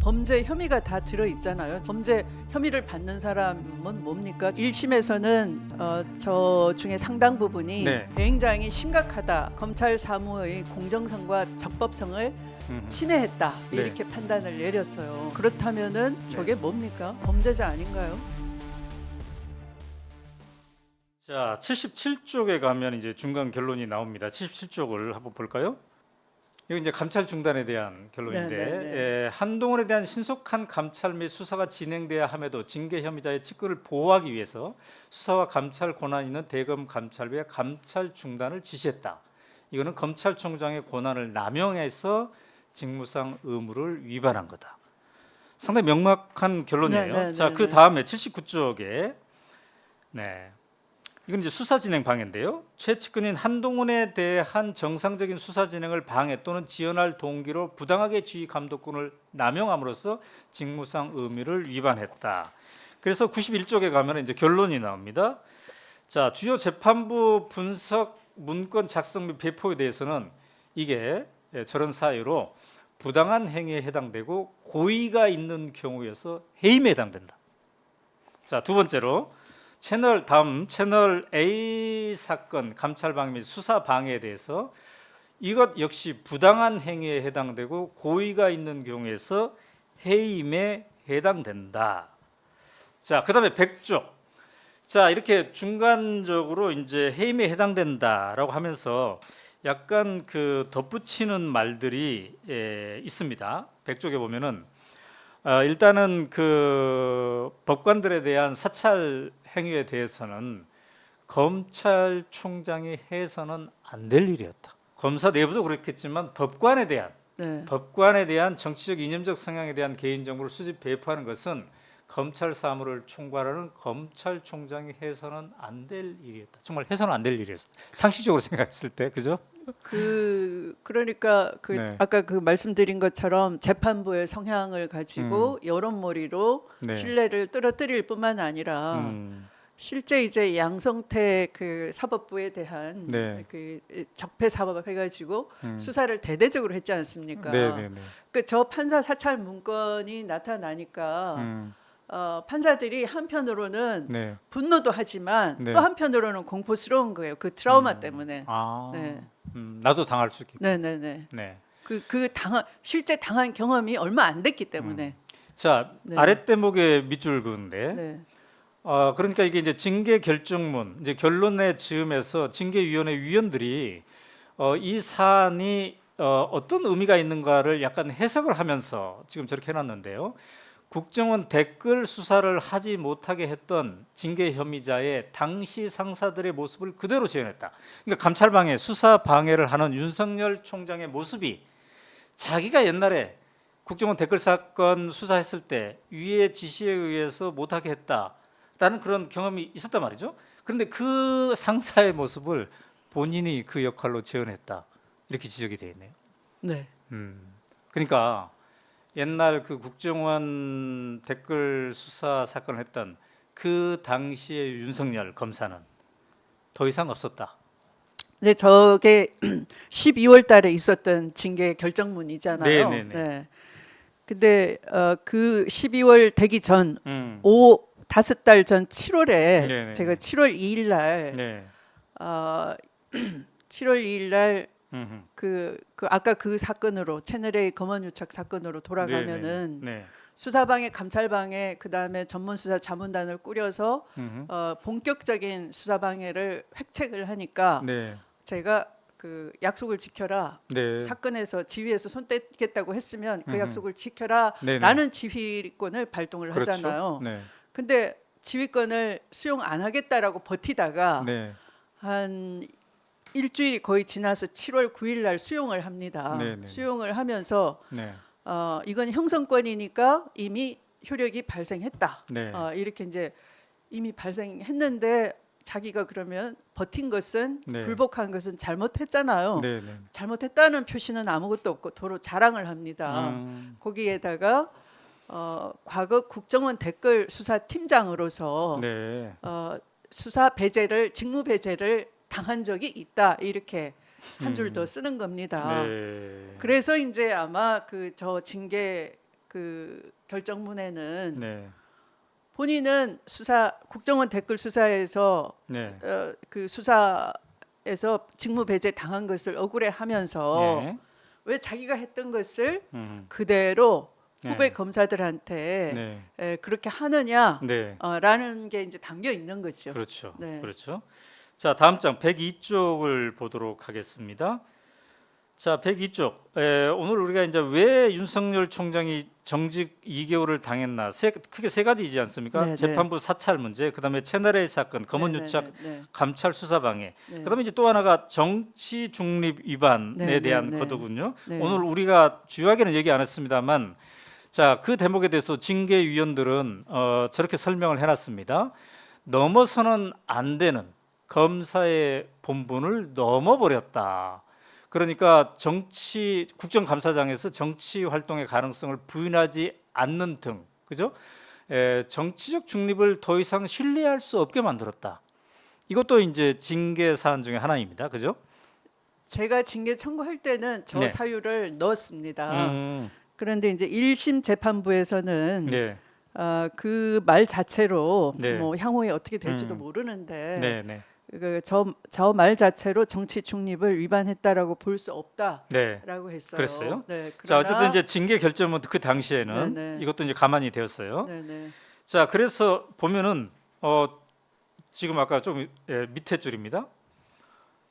범죄 혐의가 다 들어 있잖아요. 범죄 혐의를 받는 사람은 뭡니까? 1심에서는 저 중에 상당 부분이 네. 굉장히 심각하다. 검찰 사무의 공정성과 적법성을 침해했다. 네. 이렇게 판단을 내렸어요. 그렇다면은 저게 뭡니까? 범죄자 아닌가요? 자, 77쪽에 가면 이제 중간 결론이 나옵니다. 77쪽을 한번 볼까요? 이거 이제 감찰 중단에 대한 결론인데, 네, 네, 네. 한동훈에 대한 신속한 감찰 및 수사가 진행돼야 함에도 징계 혐의자의 직권을 보호하기 위해서 수사와 감찰 권한이 있는 대검 감찰부의 감찰 중단을 지시했다. 이거는 검찰총장의 권한을 남용해서 직무상 의무를 위반한 거다. 상당히 명확한 결론이에요. 네, 네, 자, 네, 그 다음에 79쪽에 이건 이제 수사 진행 방해인데요. 최측근인 한동훈에 대한 정상적인 수사 진행을 방해 또는 지연할 동기로 부당하게 지휘 감독권을 남용함으로써 직무상 의무를 위반했다. 그래서 91쪽에 가면 이제 결론이 나옵니다. 자, 주요 재판부 분석 문건 작성 및 배포에 대해서는 이게 저런 사유로 부당한 행위에 해당되고 고의가 있는 경우여서 해임에 해당된다. 자, 두 번째로 다음 채널 A 사건 감찰 방해 및 수사 방해에 대해서 이것 역시 부당한 행위에 해당되고 고의가 있는 경우에서 해임에 해당된다. 자, 그다음에 100조. 자, 이렇게 중간적으로 이제 해임에 해당된다라고 하면서 약간 그 덧붙이는 말들이 있습니다. 100쪽에 보면은 일단은 그 법관들에 대한 사찰 행위에 대해서는 검찰총장이 해서는 안 될 일이었다. 검사 내부도 그렇겠지만 법관에 대한 정치적 이념적 성향에 대한 개인 정보를 수집 배포하는 것은 검찰 사무를 총괄하는 검찰총장이 해서는 안 될 일이었다. 정말 해서는 안 될 일이었어. 상식적으로 생각했을 때, 그죠? 그러니까 네. 아까 그 말씀드린 것처럼 재판부의 성향을 가지고 여론몰이로 네. 신뢰를 떨어뜨릴 뿐만 아니라 실제 이제 양성태 그 사법부에 대한 네. 그 적폐 사법 해가지고 수사를 대대적으로 했지 않습니까? 네네네. 그 저 판사 사찰 문건이 나타나니까 판사들이 한편으로는 네. 분노도 하지만 네. 또 한편으로는 공포스러운 거예요. 그 트라우마 때문에. 아, 네. 나도 당할 수 있겠고. 네네네. 네. 실제 당한 경험이 얼마 안 됐기 때문에. 자, 네. 아랫대목의 밑줄 그은데, 네. 그러니까 이게 이제 징계 결정문, 이제 결론의 즈음에서 징계위원회 위원들이 이 사안이 어떤 의미가 있는가를 약간 해석을 하면서 지금 저렇게 해놨는데요. 국정원 댓글 수사를 하지 못하게 했던 징계 혐의자의 당시 상사들의 모습을 그대로 재현했다. 그러니까 감찰방해, 수사 방해를 하는 윤석열 총장의 모습이 자기가 옛날에 국정원 댓글 사건 수사했을 때 위의 지시에 의해서 못하게 했다라는 그런 경험이 있었단 말이죠. 그런데 그 상사의 모습을 본인이 그 역할로 재현했다. 이렇게 지적이 되어 있네요. 네. 그러니까 옛날 그 국정원 댓글 수사 사건을 했던 그 당시의 윤석열 검사는 더 이상 없었다. 근데 저게 12월 달에 있었던 징계 결정문이잖아요. 네네네. 네. 근데 그 12월 되기 전 5달 전 7월에 네네. 제가 7월 2일 날 네. 7월 2일 날 그 아까 그 사건으로 채널A 검언유착 사건으로 돌아가면은 네. 수사방해, 감찰방해, 그 다음에 전문수사 자문단을 꾸려서 본격적인 수사방해를 획책을 하니까 네. 제가 그 약속을 지켜라. 네. 사건에서 지휘에서 손 떼겠다고 했으면 그 약속을 지켜라. 네네. 라는 지휘권을 발동을 그렇죠. 하잖아요. 네. 근데 지휘권을 수용 안 하겠다라고 버티다가 네. 한 일주일이 거의 지나서 7월 9일 날 수용을 합니다. 네네. 수용을 하면서 네. 이건 형성권이니까 이미 효력이 발생했다. 네. 이렇게 이제 이미 발생했는데 자기가 그러면 버틴 것은 네. 불복한 것은 잘못했잖아요. 네. 네. 잘못했다는 표시는 아무것도 없고 도로 자랑을 합니다. 거기에다가 과거 국정원 댓글 수사 팀장으로서 네. 수사 배제를 직무 배제를 당한 적이 있다 이렇게 한 줄 더 쓰는 겁니다. 네. 그래서 이제 아마 그 저 징계 그 결정문에는 네. 본인은 국정원 댓글 수사에서 네. 그 수사에서 직무 배제 당한 것을 억울해하면서 네. 왜 자기가 했던 것을 음. 그대로 네. 후배 검사들한테 네. 그렇게 하느냐? 네. 라는 게 이제 담겨 있는 거죠. 그렇죠. 네. 그렇죠. 자, 다음 장 102쪽을 보도록 하겠습니다. 자, 102쪽. 오늘 우리가 이제 왜 윤석열 총장이 정직 2개월을 당했나 크게 세 가지이지 않습니까? 네, 재판부 사찰 문제, 그다음에 채널A 사건, 검은 네, 유착, 네, 네, 감찰 수사 방해. 네. 그다음에 이제 또 하나가 정치 중립 위반에 네, 대한 네, 거더군요. 네. 오늘 우리가 주요하게는 얘기 안 했습니다만, 자, 그 대목에 대해서 징계위원들은 저렇게 설명을 해놨습니다. 넘어서는 안 되는 검사의 본분을 넘어버렸다. 그러니까 국정감사장에서 정치 활동의 가능성을 부인하지 않는 등, 그죠? 정치적 중립을 더 이상 신뢰할 수 없게 만들었다. 이것도 이제 징계 사안 중에 하나입니다, 그죠? 제가 징계 청구할 때는 저 네. 사유를 넣었습니다. 그런데 이제 1심 재판부에서는 네, 그 말 자체로 네. 뭐 향후에 어떻게 될지도 음. 모르는데 네, 네, 저 말 자체로 정치 중립을 위반했다라고 볼 수 없다라고 네. 했어요. 그랬어요? 네, 자, 그러나- 어쨌든 이제 징계 결정은 그 당시에는 네, 네. 이것도 이제 가만히 되었어요. 네, 네. 자, 그래서 보면은 지금 아까 좀 밑에 줄입니다.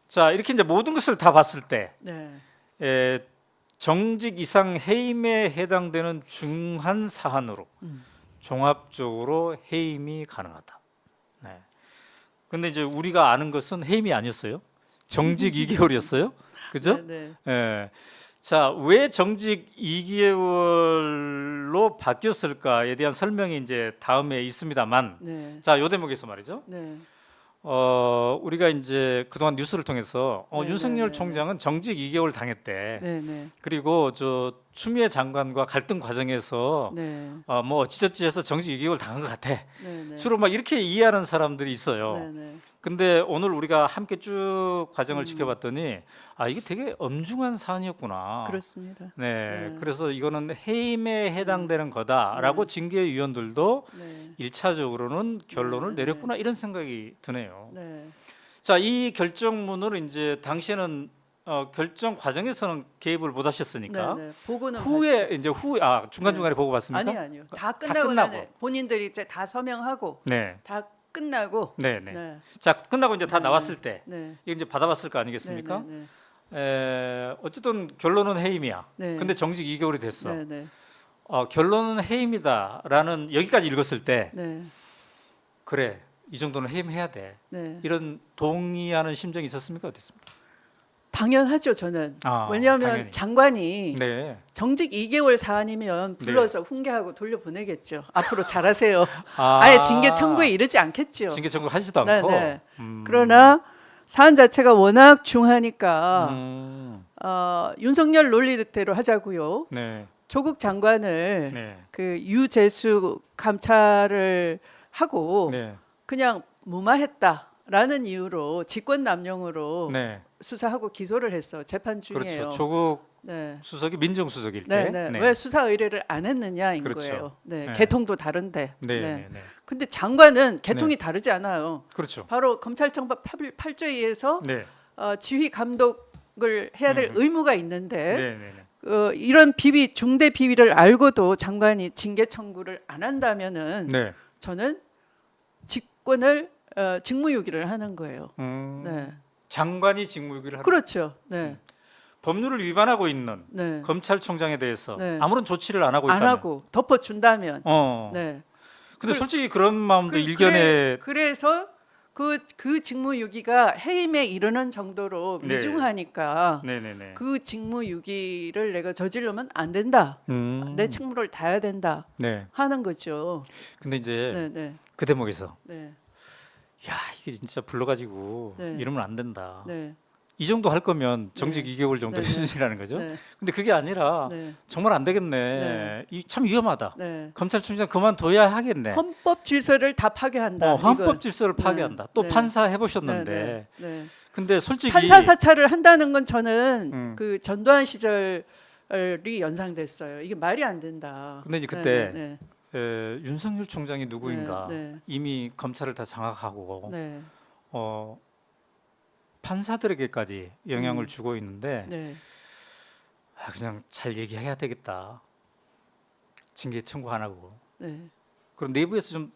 자, 이렇게 이제 모든 것을 다 봤을 때 네. 정직 이상 해임에 해당되는 중한 사안으로 종합적으로 해임이 가능하다. 네. 근데 이제 우리가 아는 것은 해임이 아니었어요. 정직 2개월이었어요. 그죠? 네, 네. 예. 자, 왜 정직 2개월로 바뀌었을까에 대한 설명이 이제 다음에 있습니다만, 네. 자, 요 대목에서 말이죠. 네. 우리가 이제 그동안 뉴스를 통해서 네, 윤석열 네, 네, 총장은 정직 2개월 당했대. 네, 네. 그리고 저 추미애 장관과 갈등 과정에서 네. 뭐 어찌저찌해서 정직 2개월 당한 것 같아. 네, 네. 주로 막 이렇게 이해하는 사람들이 있어요. 네, 네. 근데 오늘 우리가 함께 쭉 과정을 지켜봤더니 이게 되게 엄중한 사안이었구나. 그렇습니다. 네, 네. 그래서 이거는 해임에 해당되는 거다라고 징계위원들도 네. 1차적으로는 결론을 네, 네. 내렸구나 이런 생각이 드네요. 네. 자, 이 결정문을 이제 당시에는 결정 과정에서는 개입을 못 하셨으니까 네, 네. 보고는 후에 이제 중간 중간에 보고 봤습니까? 아니요. 다 다 끝나고 끝나고. 나는 본인들이 이제 다 서명하고 네, 다 끝나고 네, 네. 네. 자, 끝나고 이제 다 네, 나왔을 때 네. 이거 이제 받아봤을 거 아니겠습니까? 네, 어쨌든 결론은 해임이야. 네. 근데 정직 2개월이 됐어. 네, 네. 결론은 해임이다라는 여기까지 읽었을 때 네. 그래 이 정도는 해임해야 돼. 네. 이런 동의하는 심정이 있었습니까? 어땠습니까? 당연하죠, 저는. 아, 왜냐하면 당연히. 장관이 네. 정직 2개월 사안이면 불러서 훈계하고 돌려보내겠죠. 앞으로 잘하세요. 아, 아예 징계 청구에 이르지 않겠죠. 징계 청구 하지도 네, 않고. 네. 그러나 사안 자체가 워낙 중하니까 음, 윤석열 논리대로 하자고요. 네, 조국 장관을 네, 그 유재수 감찰을 하고 네, 그냥 무마했다라는 이유로 직권남용으로 네. 수사하고 기소를 했어. 재판 중이에요. 그렇죠. 조국 네. 수석이 민정수석일 네, 때. 네. 왜 수사 의뢰를 안 했느냐인 그렇죠. 거예요. 네. 네. 개통도 다른데. 네, 네. 네, 네. 근데 장관은 개통이 다르지 않아요. 그렇죠. 바로 검찰청법 8조에 의해서 네, 지휘 감독을 해야 될 의무가 있는데 네, 네, 네. 이런 비위 중대 비위를 알고도 장관이 징계 청구를 안 한다면은 네. 저는 직권을 직무유기를 하는 거예요. 네. 장관이 직무유기를 하는 그렇죠. 네. 법률을 위반하고 있는 네. 검찰총장에 대해서 네. 아무런 조치를 안 하고 안 있다면. 하고 덮어준다면. 네. 네. 근데 솔직히 그런 마음도 그- 일견에 그래서 그 직무유기가 해임에 이르는 정도로 네. 미중하니까 네네네. 그 직무유기를 내가 저지르면 안 된다. 내 책무를 다해야 된다 네. 하는 거죠. 근데 이제 네, 네, 그 대목에서 네, 야 이게 진짜 불러가지고 네. 이러면 안 된다. 네, 이 정도 할 거면 정직 네. 2개월 정도 네, 네. 수준이라는 거죠. 네, 근데 그게 아니라 네, 정말 안 되겠네. 네. 참 위험하다. 네. 검찰총장 그만둬야 하겠네. 헌법 질서를 다 파괴한다. 헌법 이건. 질서를 네. 파괴한다. 또 네. 판사 해보셨는데. 네, 네, 네. 근데 솔직히 판사 사찰을 한다는 건 저는 음. 그 전두환 시절 연상됐어요. 이게 말이 안 된다. 근데 이제 그때 네, 윤석열 총장이 누구인가 네, 이미 검찰을 다 장악하고 네, 판사들에게까지 영향을 음. 주고 있는데 네. 그냥 잘 얘기해야 되겠다. 징계 청구 안 하고. 네. 그럼 내부에서 좀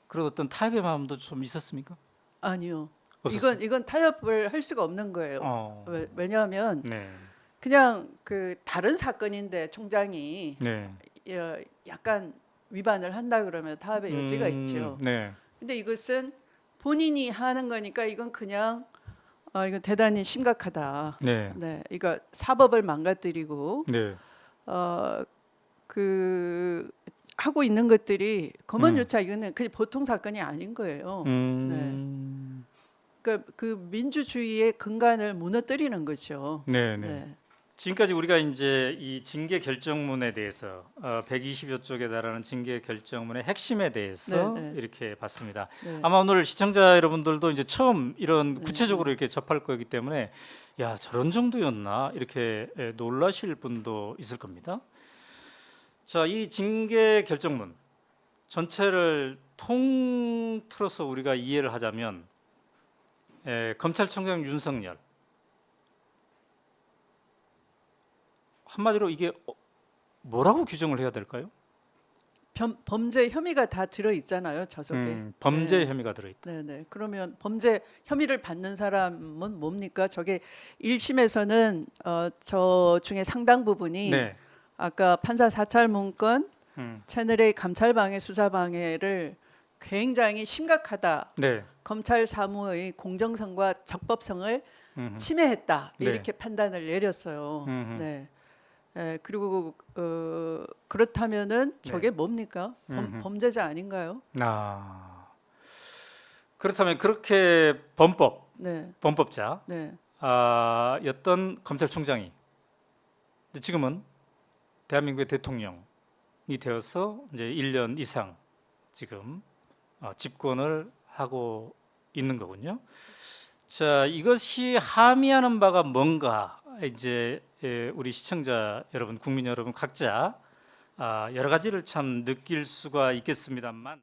그런 어떤 타협의 마음도 좀 있었습니까? 아니요. 없었어요? 이건 타협을 할 수가 없는 거예요. 왜냐하면 네, 그냥 그 다른 사건인데 총장이 네, 약간 위반을 한다 그러면 타협의 여지가 있죠. 네, 근데 이것은 본인이 하는 거니까 이건 그냥 이건 대단히 심각하다. 네, 네, 이거 사법을 망가뜨리고 네, 그 하고 있는 것들이 검언 음. 유착 이거는 그냥 보통 사건이 아닌 거예요. 그 민주주의의 근간을 무너뜨리는 거죠. 네, 네. 네, 지금까지 우리가 이제 이 징계 결정문에 대해서 120여 쪽에 달하는 징계 결정문의 핵심에 대해서 네, 네. 이렇게 봤습니다. 네, 아마 오늘 시청자 여러분들도 이제 처음 이런 네. 구체적으로 이렇게 접할 거기 때문에 야 저런 정도였나 이렇게 놀라실 분도 있을 겁니다. 자, 이 징계 결정문 전체를 통틀어서 우리가 이해를 하자면 검찰총장 윤석열 한마디로 이게 뭐라고 규정을 해야 될까요? 범죄 혐의가 다 들어 있잖아요, 저 속에. 범죄 네. 혐의가 들어있다. 네, 네. 그러면 범죄 혐의를 받는 사람은 뭡니까? 저게 1심에서는 저 중에 상당 부분이 네, 아까 판사 사찰 문건, 음, 채널A 감찰 방해, 수사 방해를 굉장히 심각하다. 네, 검찰 사무의 공정성과 적법성을 침해했다. 네. 이렇게 판단을 내렸어요. 음흠. 네. 그리고 그렇다면은 저게 네. 뭡니까? 음흠. 범죄자 아닌가요? 그렇다면 그렇게 네, 범법자 네, 였던 검찰총장이 이제 지금은 대한민국의 대통령이 되어서 이제 1년 이상 지금 집권을 하고 있는 거군요. 자, 이것이 함의하는 바가 뭔가 이제 우리 시청자 여러분, 국민 여러분 각자 여러 가지를 참 느낄 수가 있겠습니다만.